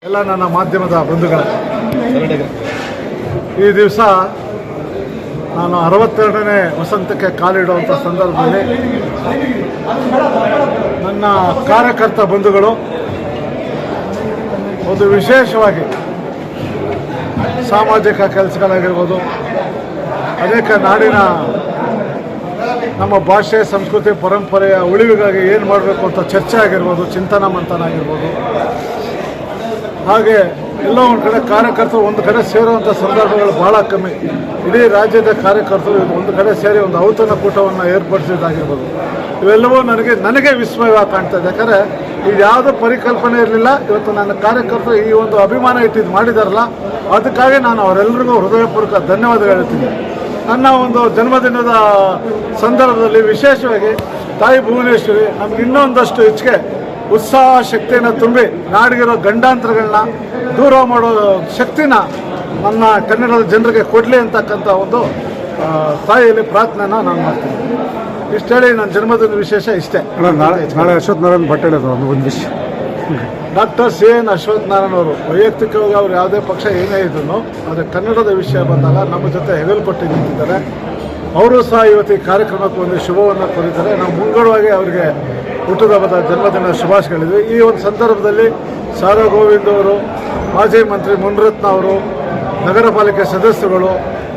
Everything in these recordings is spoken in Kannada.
ಎಲ್ಲ ನನ್ನ ಮಾಧ್ಯಮದ ಬಂಧುಗಳ ಈ ದಿವಸ ನಾನು 62ನೇ ವಸಂತಕ್ಕೆ ಕಾಲಿಡುವಂಥ ಸಂದರ್ಭದಲ್ಲಿ ನನ್ನ ಕಾರ್ಯಕರ್ತ ಬಂಧುಗಳು ಒಂದು ವಿಶೇಷವಾಗಿ ಸಾಮಾಜಿಕ ಕೆಲಸಗಳಾಗಿರ್ಬೋದು, ಅನೇಕ ನಾಡಿನ ನಮ್ಮ ಭಾಷೆ ಸಂಸ್ಕೃತಿ ಪರಂಪರೆಯ ಉಳಿವಿಗಾಗಿ ಏನು ಮಾಡಬೇಕು ಅಂತ ಚರ್ಚೆ ಆಗಿರ್ಬೋದು, ಚಿಂತನ ಮಂಥನ ಆಗಿರ್ಬೋದು, ಹಾಗೆ ಎಲ್ಲೋ ಒಂದು ಕಡೆ ಕಾರ್ಯಕರ್ತರು ಒಂದು ಕಡೆ ಸೇರುವಂಥ ಸಂದರ್ಭಗಳು ಭಾಳ ಕಮ್ಮಿ. ಇಡೀ ರಾಜ್ಯದ ಕಾರ್ಯಕರ್ತರು ಒಂದು ಕಡೆ ಸೇರಿ ಒಂದು ಔತಣ ಕೂಟವನ್ನು ಏರ್ಪಡಿಸಿದ್ದಾಗಿರ್ಬೋದು, ಇವೆಲ್ಲವೂ ನನಗೆ ವಿಸ್ಮಯವಾಗಿ ಕಾಣ್ತಾ ಇದೆ. ಯಾಕಂದರೆ ಇದು ಯಾವುದೋ ಪರಿಕಲ್ಪನೆ ಇರಲಿಲ್ಲ. ಇವತ್ತು ನನ್ನ ಕಾರ್ಯಕರ್ತರು ಈ ಒಂದು ಅಭಿಮಾನ ಇಟ್ಟಿದ್ದು ಮಾಡಿದಾರಲ್ಲ, ಅದಕ್ಕಾಗಿ ನಾನು ಅವರೆಲ್ಲರಿಗೂ ಹೃದಯಪೂರ್ವಕ ಧನ್ಯವಾದ ಹೇಳ್ತೀನಿ. ನನ್ನ ಒಂದು ಜನ್ಮದಿನದ ಸಂದರ್ಭದಲ್ಲಿ ವಿಶೇಷವಾಗಿ ತಾಯಿ ಭುವನೇಶ್ವರಿ ನಮ್ಗೆ ಇನ್ನೊಂದಷ್ಟು ಹೆಚ್ಚಿಗೆ ಉತ್ಸಾಹ ಶಕ್ತಿಯನ್ನು ತುಂಬಿ ನಾಡಿಗಿರೋ ಗಂಡಾಂತರಗಳನ್ನ ದೂರ ಮಾಡೋ ಶಕ್ತಿನ ನನ್ನ ಕನ್ನಡದ ಜನರಿಗೆ ಕೊಡಲಿ ಅಂತಕ್ಕಂಥ ಒಂದು ತಾಯಿಯಲ್ಲಿ ಪ್ರಾರ್ಥನೆನ ನಾನು ಮಾಡ್ತೀನಿ. ಇಷ್ಟು ಹೇಳಿ ನನ್ನ ಜನ್ಮದಿನ ವಿಶೇಷ ಇಷ್ಟೇ. ನಾಳೆ ಅಶ್ವಥ್ ನಾರಾಯಣ ಭಟ್ ಹೇಳೋದು ಒಂದು ವಿಷಯ. Doctor C N Ashwath Narayana ಅವರು ವೈಯಕ್ತಿಕವಾಗಿ ಅವರು ಯಾವುದೇ ಪಕ್ಷ ಏನೇ ಇದ್ರು, ಆದರೆ ಕನ್ನಡದ ವಿಷಯ ಬಂದಾಗ ನಮ್ಮ ಜೊತೆ ಹೆಗಲು ಕೊಟ್ಟು ನಿಂತಿದ್ದಾರೆ. ಅವರು ಸಹ ಇವತ್ತು ಈ ಕಾರ್ಯಕ್ರಮಕ್ಕೆ ಒಂದು ಶುಭವನ್ನು ಕೋರಿದ್ದಾರೆ. ನಾವು ಮುಂಗಡವಾಗಿ ಅವರಿಗೆ ಹುಟ್ಟುಹಬ್ಬದ ಜನ್ಮದಿನ ಶುಭಾಶಯಗಳಿದ್ವಿ. ಈ ಒಂದು ಸಂದರ್ಭದಲ್ಲಿ ಸಾರಾ ಗೋವಿಂದ್ ಅವರು, ಮಾಜಿ ಮಂತ್ರಿ ಮುನಿರತ್ನ ಅವರು, ನಗರ ಪಾಲಿಕೆ ಸದಸ್ಯರುಗಳು,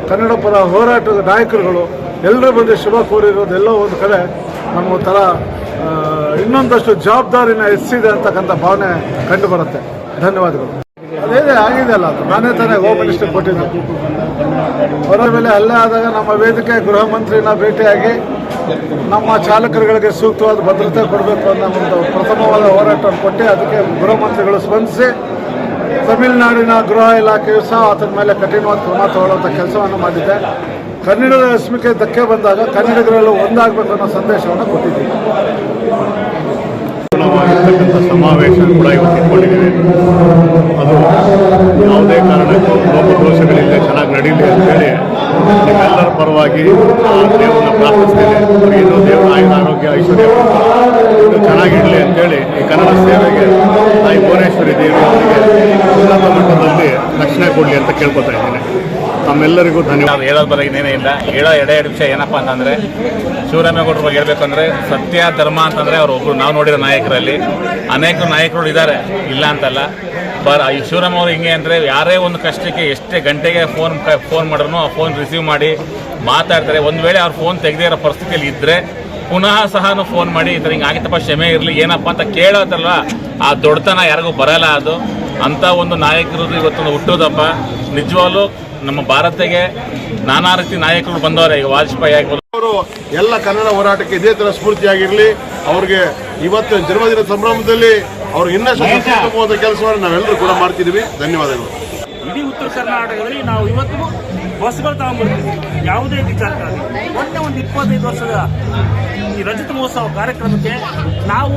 ಕನ್ನಡ ಪರ ಹೋರಾಟದ ನಾಯಕರುಗಳು ಎಲ್ಲರೂ ಬಂದು ಶುಭ ಕೋರಿರೋದು ಎಲ್ಲೋ ಒಂದು ಕಡೆ ನಮಗೊಂಥರ ಇನ್ನೊಂದಷ್ಟು ಜವಾಬ್ದಾರಿನ ಹೆಚ್ಚಿದೆ ಅಂತಕ್ಕಂಥ ಭಾವನೆ ಕಂಡು ಬರುತ್ತೆ. ಧನ್ಯವಾದಗಳು. ಅದೇನೇ ಆಗಿದೆ ಅಲ್ಲ, ಅದು ನಾನೇ ತಾನೇ ಹೋಮ್ ಮಿನಿಸ್ಟರ್ ಕೊಟ್ಟಿದ್ದೆ. ಅವರ ಮೇಲೆ ಹಲ್ಲೆ ಆದಾಗ ನಮ್ಮ ವೇದಿಕೆ ಗೃಹ ಮಂತ್ರಿನ ಭೇಟಿಯಾಗಿ ನಮ್ಮ ಚಾಲಕರುಗಳಿಗೆ ಸೂಕ್ತವಾದ ಭದ್ರತೆ ಕೊಡಬೇಕು ಅನ್ನೋ ಒಂದು ಪ್ರಥಮವಾದ ಹೋರಾಟವನ್ನು ಕೊಟ್ಟು ಅದಕ್ಕೆ ಗೃಹ ಮಂತ್ರಿಗಳು ಸ್ಪಂದಿಸಿ ತಮಿಳುನಾಡಿನ ಗೃಹ ಇಲಾಖೆಯು ಸಹ ಆತನ ಮೇಲೆ ಕಠಿಣವಾದ ಕ್ರಮ ತಗೊಳ್ಳುವಂಥ ಕೆಲಸವನ್ನು ಮಾಡಿದೆ. ಕನ್ನಡದ ಅಸ್ಮಿಕೆ ಧಕ್ಕೆ ಬಂದಾಗ ಕನ್ನಡಿಗರೆಲ್ಲ ಒಂದಾಗಬೇಕು ಅನ್ನೋ ಸಂದೇಶವನ್ನು ಕೊಟ್ಟಿದ್ದೀವಿ. ಸಮಾವೇಶ ಕೂಡ ಇವತ್ತು ಇಟ್ಕೊಂಡಿದ್ದೀವಿ. ಅದು ಯಾವುದೇ ಕಾರಣಕ್ಕೂ ಲೋಪದೋಷಗಳಿಲ್ಲದೆ ಚೆನ್ನಾಗಿ ನಡೀಲಿ ಅಂತೇಳಿ ನಿಮ್ಮೆಲ್ಲರ ಪರವಾಗಿ ದೇವರನ್ನ ಪ್ರಾರ್ಥಿಸ್ತೇನೆ. ಇನ್ನೂ ದೇವರ ಆಯುಧ ಆರೋಗ್ಯ ಐಶ್ವರ್ಯ ಇದು ಚೆನ್ನಾಗಿರಲಿ ಅಂತೇಳಿ ಈ ಕನ್ನಡ ಸೇವೆಗೆ ತಾಯಿ ಭುವನೇಶ್ವರಿ ದೇವಿ ಅವರಿಗೆ ಉನ್ನತ ಮಟ್ಟದಲ್ಲಿ ರಕ್ಷಣೆ ಕೊಡಲಿ ಅಂತ ಕೇಳ್ಕೊತಾ ಇದ್ದೀನಿ. ತಮ್ಮೆಲ್ಲರಿಗೂ ಧನ್ಯವಾದ. ಹೇಳೋದು ಬರೋದೇನೇ ಇಲ್ಲ. ಹೇಳೋ ಎರಡು ವಿಷಯ ಏನಪ್ಪ ಅಂತಂದರೆ, ಶಿವರಾಮೇಗೌಡರ ಬಗ್ಗೆ ಹೇಳಬೇಕಂದ್ರೆ ಸತ್ಯ ಧರ್ಮ ಅಂತಂದರೆ ಅವರು ಒಬ್ಬರು ನಾವು ನೋಡಿರೋ ನಾಯಕರಲ್ಲಿ ಅನೇಕ ನಾಯಕರು ಇದ್ದಾರೆ, ಇಲ್ಲ ಅಂತಲ್ಲ. ಈ ಶಿವರಾಮ ಅವರು ಹಿಂಗೆ ಅಂದರೆ ಯಾರೇ ಒಂದು ಕಷ್ಟಕ್ಕೆ ಎಷ್ಟೇ ಗಂಟೆಗೆ ಫೋನ್ ಮಾಡಿದ್ರು ಆ ಫೋನ್ ರಿಸೀವ್ ಮಾಡಿ ಮಾತಾಡ್ತಾರೆ. ಒಂದು ವೇಳೆ ಅವ್ರ ಫೋನ್ ತೆಗೆದೇ ಇರೋ ಪರಿಸ್ಥಿತಿಯಲ್ಲಿ ಇದ್ದರೆ ಪುನಃ ಸಹ ಫೋನ್ ಮಾಡಿ ಈ ಥರ ಹಿಂಗೆ ಆಗಿತ್ತಪ್ಪ, ಕ್ಷಮೆ ಇರಲಿ ಏನಪ್ಪ ಅಂತ ಕೇಳೋದಲ್ಲ. ಆ ದೊಡ್ಡತನ ಯಾರಿಗೂ ಬರಲ್ಲ. ಅದು ಅಂಥ ಒಂದು ನಾಯಕರು ಇವತ್ತೊಂದು ಹುಟ್ಟೋದಪ್ಪ. ನಿಜವಾಗ್ಲೂ ನಮ್ಮ ಭಾರತಕ್ಕೆ ನಾನಾ ರೀತಿ ನಾಯಕರು ಬಂದವರೆ. ಈಗ ವಾಜಪೇಯಿ ಆಗ್ಬೋದು. ಅವರು ಎಲ್ಲ ಕನ್ನಡ ಹೋರಾಟಕ್ಕೆ ಇದೇ ಥರ ಸ್ಫೂರ್ತಿಯಾಗಿರಲಿ. ಅವ್ರಿಗೆ ಇವತ್ತು ಜನ್ಮದಿನ ಸಂಭ್ರಮದಲ್ಲಿ ಅವ್ರಿಗೆ ಇನ್ನಷ್ಟು ಕೆಲಸವನ್ನು ನಾವೆಲ್ಲರೂ ಕೂಡ ಮಾಡ್ತಿದ್ದೀವಿ. ಧನ್ಯವಾದಗಳು. ಇಡೀ ಉತ್ತರ ಕರ್ನಾಟಕದಲ್ಲಿ ನಾವು ಇವತ್ತು ಬಸ್ಗಳು ತಗೊಂಡ್ಬರ್ತೀವಿ. ಯಾವುದೇ ವಿಚಾರಕ್ಕಾಗಿ ಮೊನ್ನೆ ಒಂದು 25 ವರ್ಷದ ಈ ರಜತ ಮಹೋತ್ಸವ ಕಾರ್ಯಕ್ರಮಕ್ಕೆ ನಾವು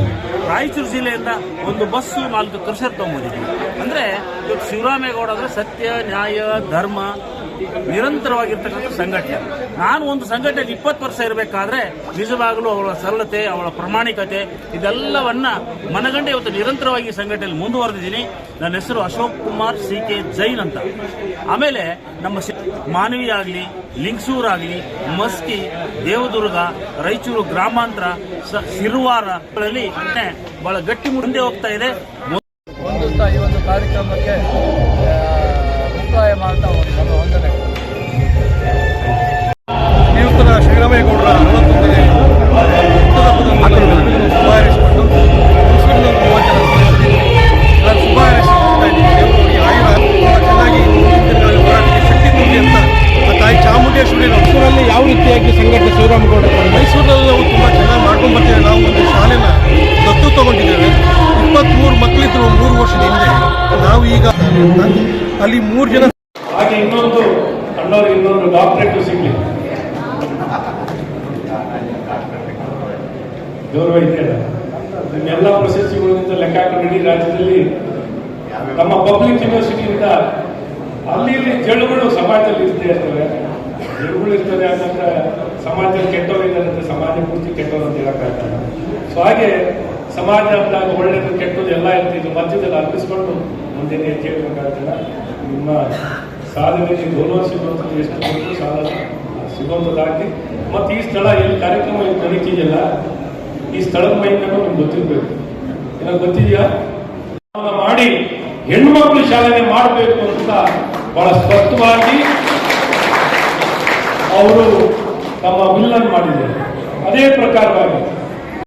ರಾಯಚೂರು ಜಿಲ್ಲೆಯಿಂದ ಒಂದು ಬಸ್ಸು 4 ಕ್ರಷರ್ ತಗೊಂಡ್ಬಂದಿದ್ದೀವಿ. ಅಂದರೆ ಇವತ್ತು ಶಿವರಾಮೇಗೌಡ ಅಂದರೆ ಸತ್ಯ, ನ್ಯಾಯ, ಧರ್ಮ ನಿರಂತರವಾಗಿರ್ತಕ್ಕಂಥ ಸಂಘಟನೆ. ನಾನು ಒಂದು ಸಂಘಟನೆಯಲ್ಲಿ 20 ವರ್ಷ ಇರಬೇಕಾದ್ರೆ ನಿಜವಾಗಲೂ ಅವಳ ಸರಳತೆ, ಅವಳ ಪ್ರಾಮಾಣಿಕತೆ ಇದೆಲ್ಲವನ್ನ ಮನಗಂಡೆ ಇವತ್ತು ನಿರಂತರವಾಗಿ ಸಂಘಟನೆಯಲ್ಲಿ ಮುಂದುವರೆದಿದ್ದೀನಿ. ನನ್ನ ಹೆಸರು ಅಶೋಕ್ ಕುಮಾರ್ CK ಜೈನ್ ಅಂತ. ಆಮೇಲೆ ನಮ್ಮ ಮಾನವಿ ಆಗಲಿ, ಲಿಂಗಸೂರು ಆಗಲಿ, ಮಸ್ಕಿ, ದೇವದುರ್ಗ, ರಾಯಚೂರು ಗ್ರಾಮಾಂತರ, ಸಿರುವಾರಗಳಲ್ಲಿ ಬಹಳ ಗಟ್ಟಿ ಮುಂದೆ ಹೋಗ್ತಾ ಇದೆ. ಈ ಒಂದು ಕಾರ್ಯಕ್ರಮಕ್ಕೆ ಮುಕ್ತಾಯ ಮಾಡ್ತಾ ನಮ್ಮ ವಂದನೆ. ನಿವೃತ್ತ ಶ್ರೀರಾಮೇಗೌಡರ 61ನೇ ಹುಟ್ಟುಹಬ್ಬದ ಶುಭಾರೈಸಿಕೊಂಡು ನಾನು ಶುಭಾರೈಸ್ತಾ ಇದ್ದೀನಿ. ದೇವರಿಗೆ ಚೆನ್ನಾಗಿ ಹೋರಾಟಕ್ಕೆ ಶಕ್ತಿ ತುಂಬಿ ಅಂತ ಆ ತಾಯಿ ಚಾಮುಂಡೇಶ್ವರಿ ಮೈಸೂರಲ್ಲಿ ಯಾವ ರೀತಿಯಾಗಿ ಸಂಘಟನೆ ಶಿವರಾಮೇಗೌಡ ಮೈಸೂರಲ್ಲಿ ನಾವು ತುಂಬ ಚೆನ್ನಾಗಿ ಮಾಡ್ಕೊಂಡು ಬರ್ತೀವಿ. ನಾವು ಒಂದು ಶಾಲೆನ ದತ್ತು ತಗೊಂಡಿದ್ದೇವೆ. 23 ಮಕ್ಕಳಿದ್ರು 3 ವರ್ಷದ ಹಿಂದೆ. ನಾವು ಈಗ ಅಲ್ಲಿ 3 ಜನ. ಹಾಗೆ ಇನ್ನೊಂದು ಡಾಕ್ಟರೇಟ್ ಸಿಗಲಿ ಗೌರವ ಇದ್ದೇನೆ. ನಿಮ್ಮೆಲ್ಲ ಪ್ರಶಸ್ತಿಗಳಿಂದ ಲೆಕ್ಕ ಹಾಕಿ ಇಡೀ ರಾಜ್ಯದಲ್ಲಿ ನಮ್ಮ ಪಬ್ಲಿಕ್ ಯೂನಿವರ್ಸಿಟಿಯಿಂದ ಅಲ್ಲಿ ಜಳುಗಳು ಸಮಾಜದಲ್ಲಿ ಇರ್ತೇ ಇರ್ತವೆ. ಜಳುಗಳು ಇರ್ತವೆ ಅಂತಂದ್ರೆ ಸಮಾಜದಲ್ಲಿ ಕೆಟ್ಟವರಿದ್ದಾರೆ ಅಂದರೆ ಸಮಾಜ ಪೂರ್ತಿ ಕೆಟ್ಟವರು ಅಂತ ಹೇಳಕ್ಕಾಗ್ತದೆ. ಸೊ ಹಾಗೆ ಸಮಾಜ ಅಂದಾಗ ಒಳ್ಳೆಯದು ಕೆಟ್ಟದ್ದು ಎಲ್ಲ ಇರ್ತಿದ್ದು ಮಧ್ಯದಲ್ಲಿ ಅರ್ಪಿಸ್ಕೊಂಡು ಮುಂದಿನ ಹೆಜ್ಜೆ ಇಡಬೇಕಾಗ್ತದೆ. ನಿಮ್ಮ ಸಾಧನೆಗೆ ಗೌರವ ಸಿಗುವಂಥದ್ದು ಎಷ್ಟು ಕೊಟ್ಟರು ಸಾಧನ ಸಿಗುವಂಥದ್ದಾಗಲಿ. ಮತ್ತು ಈ ಸ್ಥಳ ಎಲ್ಲಿ ಕಾರ್ಯಕ್ರಮ ನಡೀತಿದೆಯಲ್ಲ, ಈ ಸ್ಥಳದ ಮಹಿಮೆನೂ ನಿಮ್ಗೆ ಗೊತ್ತಿರಬೇಕು. ಏನಾದ್ರು ಗೊತ್ತಿದೆಯಾ? ಮಾಡಿ ಹೆಣ್ಣುಮಕ್ಕಳು ಶಾಲೆನೆ ಮಾಡಬೇಕು ಅಂತ ಬಹಳ ಸ್ಪಷ್ಟವಾಗಿ ಅವರು ತಮ್ಮ ವಿಲ್ಲನ್ನು ಮಾಡಿದ್ದಾರೆ. ಅದೇ ಪ್ರಕಾರವಾಗಿ